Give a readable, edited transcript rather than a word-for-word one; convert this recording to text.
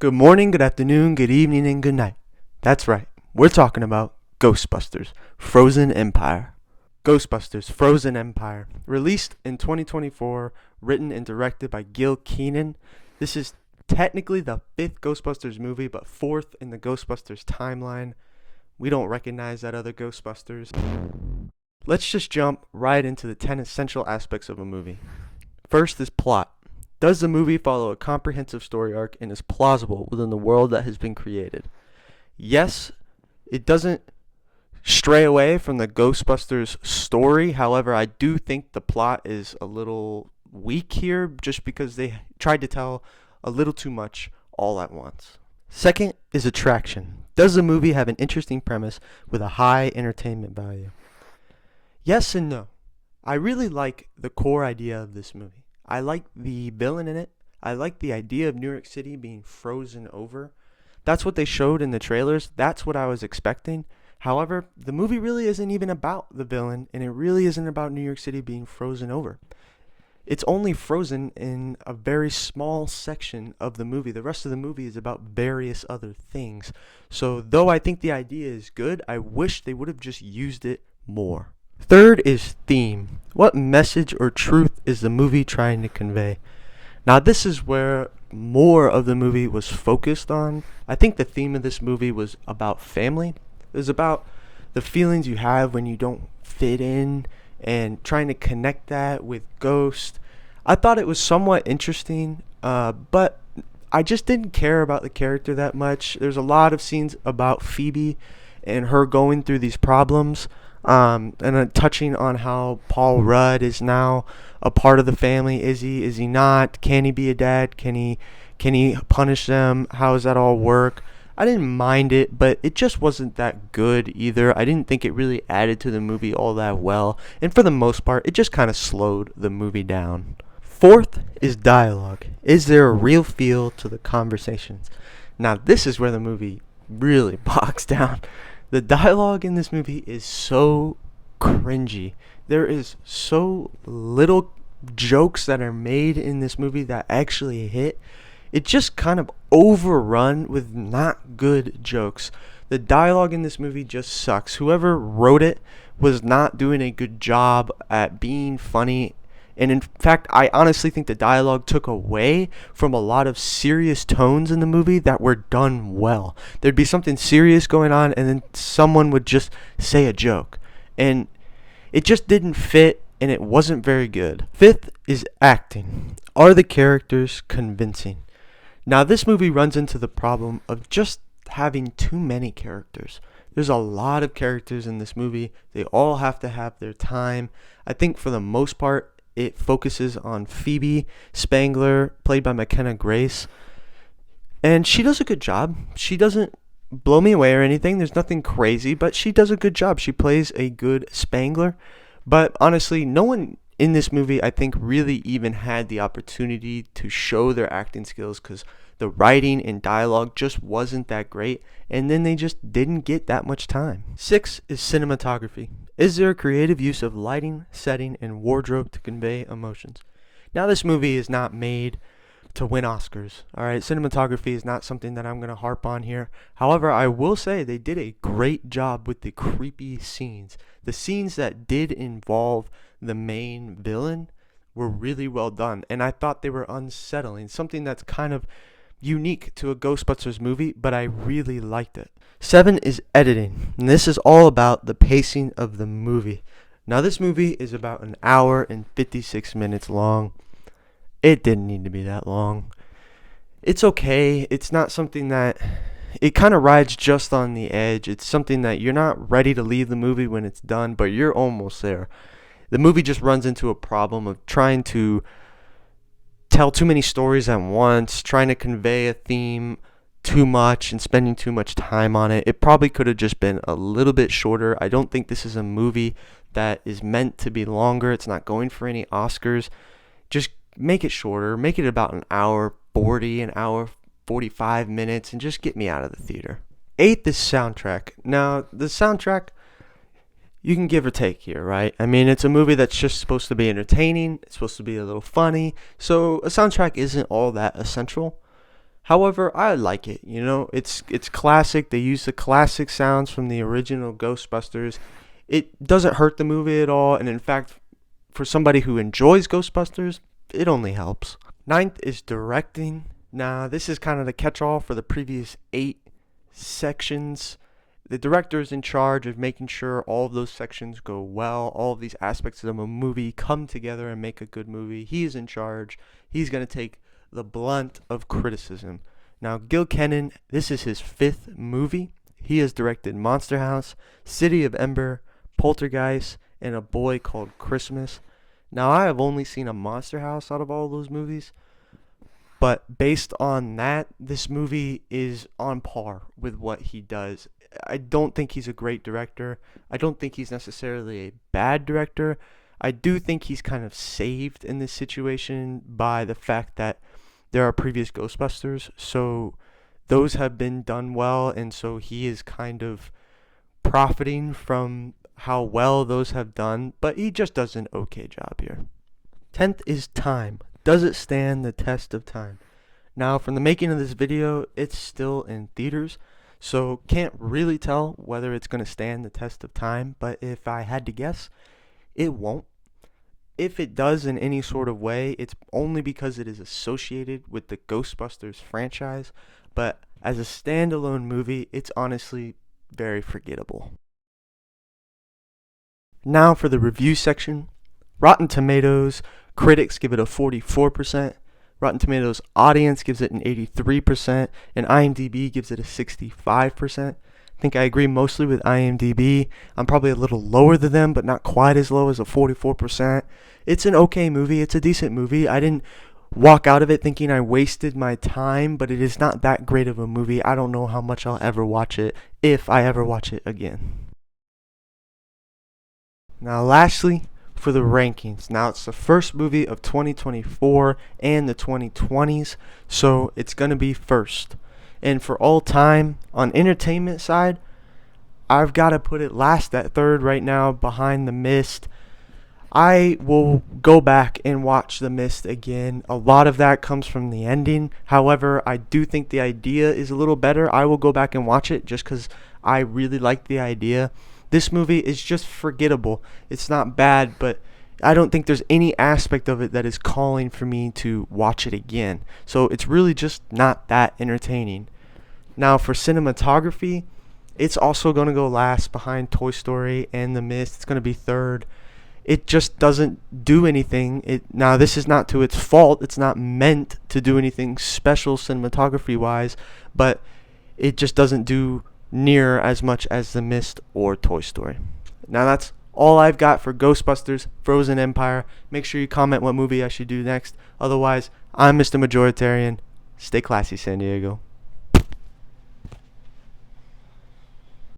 Good morning, good afternoon, good evening, and good night. That's right, we're talking about Ghostbusters Frozen Empire. Ghostbusters Frozen Empire, released in 2024, written and directed by Gil Keenan. This is technically the fifth Ghostbusters movie, but fourth in the Ghostbusters timeline. We don't recognize that other Ghostbusters. Let's just jump right into the 10 essential aspects of a movie. First is plot. Does the movie follow a comprehensive story arc and is plausible within the world that has been created? Yes, it doesn't stray away from the Ghostbusters story. However, I do think the plot is a little weak here just because they tried to tell a little too much all at once. Second is attraction. Does the movie have an interesting premise with a high entertainment value? Yes and no. I really like the core idea of this movie. I like the villain in it. I like the idea of New York City being frozen over. That's what they showed in the trailers. That's what I was expecting. However, the movie really isn't even about the villain, and it really isn't about New York City being frozen over. It's only frozen in a very small section of the movie. The rest of the movie is about various other things. So though I think the idea is good, I wish they would have just used it more. Third is theme. What message or truth is the movie trying to convey? Now this is where more of the movie was focused on. I think the theme of this movie was about family. It was about the feelings you have when you don't fit in and trying to connect that with Ghost. I thought it was somewhat interesting, but I just didn't care about the character that much. There's a lot of scenes about Phoebe and her going through these problems. And touching on how Paul Rudd is now a part of the family. Is he not? Can he be a dad? Can he punish them? How does that all work? I didn't mind it, but it just wasn't that good either. I didn't think it really added to the movie all that well, and for the most part, it just kind of slowed the movie down. Fourth is dialogue. Is there a real feel to the conversations? Now, this is where the movie really bogs down. The dialogue in this movie is so cringy. There is so little jokes that are made in this movie that actually hit. It just kind of overrun with not good jokes. The dialogue in this movie just sucks. Whoever wrote it was not doing a good job at being funny. And in fact, I honestly think the dialogue took away from a lot of serious tones in the movie that were done well. There'd be something serious going on, and then someone would just say a joke. And it just didn't fit, and it wasn't very good. Fifth is acting. Are the characters convincing? Now, this movie runs into the problem of just having too many characters. There's a lot of characters in this movie. They all have to have their time. I think for the most part, it focuses on Phoebe Spangler, played by McKenna Grace. And she does a good job. She doesn't blow me away or anything. There's nothing crazy, but she does a good job. She plays a good Spangler. But honestly, no one in this movie, I think, really even had the opportunity to show their acting skills because the writing and dialogue just wasn't that great. And then they just didn't get that much time. 6 is cinematography. Is there a creative use of lighting, setting, and wardrobe to convey emotions? Now, this movie is not made to win Oscars. All right, cinematography is not something that I'm going to harp on here. However, I will say they did a great job with the creepy scenes. The scenes that did involve the main villain were really well done, and I thought they were unsettling, something that's kind of unique to a Ghostbusters movie, but I really liked it. 7 is editing, and this is all about the pacing of the movie. Now, this movie is about an hour and 56 minutes long. It didn't need to be that long. It's okay. It's not something that... It kind of rides just on the edge. It's something that you're not ready to leave the movie when it's done, but you're almost there. The movie just runs into a problem of trying to tell too many stories at once, trying to convey a theme too much and spending too much time on it. It probably could have just been a little bit shorter. I don't think this is a movie that is meant to be longer. It's not going for any Oscars. Just make it shorter. Make it about an hour 40, an hour 45 minutes, and just get me out of the theater. 8th is soundtrack. Now, the soundtrack, you can give or take here, right? I mean, it's a movie that's just supposed to be entertaining. It's supposed to be a little funny. So a soundtrack isn't all that essential. However, I like it. It's classic. They use the classic sounds from the original Ghostbusters. It doesn't hurt the movie at all, and in fact, for somebody who enjoys Ghostbusters, it only helps. Ninth is directing. Now, this is kind of the catch-all for the previous 8 sections. The director is in charge of making sure all of those sections go well, all of these aspects of a movie come together and make a good movie. He is in charge. He's going to take the blunt of criticism. Now, Gil Kenan, this is his 5th movie. He has directed Monster House, City of Ember, Poltergeist, and A Boy Called Christmas. Now, I have only seen a Monster House out of all those movies, but based on that, this movie is on par with what he does. I don't think he's a great director. I don't think he's necessarily a bad director. I do think he's kind of saved in this situation by the fact that there are previous Ghostbusters, so those have been done well, and so he is kind of profiting from how well those have done, but he just does an okay job here. 10th is time. Does it stand the test of time? Now, from the making of this video, it's still in theaters, so can't really tell whether it's going to stand the test of time, but if I had to guess, it won't. If it does in any sort of way, it's only because it is associated with the Ghostbusters franchise, but as a standalone movie, it's honestly very forgettable. Now for the review section. Rotten Tomatoes, critics give it a 44%. Rotten Tomatoes audience gives it an 83%, and IMDb gives it a 65%. I think I agree mostly with IMDb. I'm probably a little lower than them, but not quite as low as a 44%. It's an okay movie. It's a decent movie. I didn't walk out of it thinking I wasted my time, but it is not that great of a movie. I don't know how much I'll ever watch it, if I ever watch it again. Now lastly, for the rankings. Now it's the first movie of 2024 and the 2020s, so it's going to be first. And for all time, on entertainment side, I've got to put it last at third right now behind The Mist. I will go back and watch The Mist again. A lot of that comes from the ending. However, I do think the idea is a little better. I will go back and watch it just because I really like the idea. This movie is just forgettable. It's not bad, but I don't think there's any aspect of it that is calling for me to watch it again. So it's really just not that entertaining. Now for cinematography, it's also going to go last behind Toy Story and The Mist. It's going to be third. It just doesn't do anything. Now this is not to its fault. It's not meant to do anything special cinematography wise, but it just doesn't do near as much as The Mist or Toy Story. Now that's all I've got for Ghostbusters Frozen Empire. Make sure you comment what movie I should do next. Otherwise, I'm Mr. Majoritarian. Stay classy, San Diego.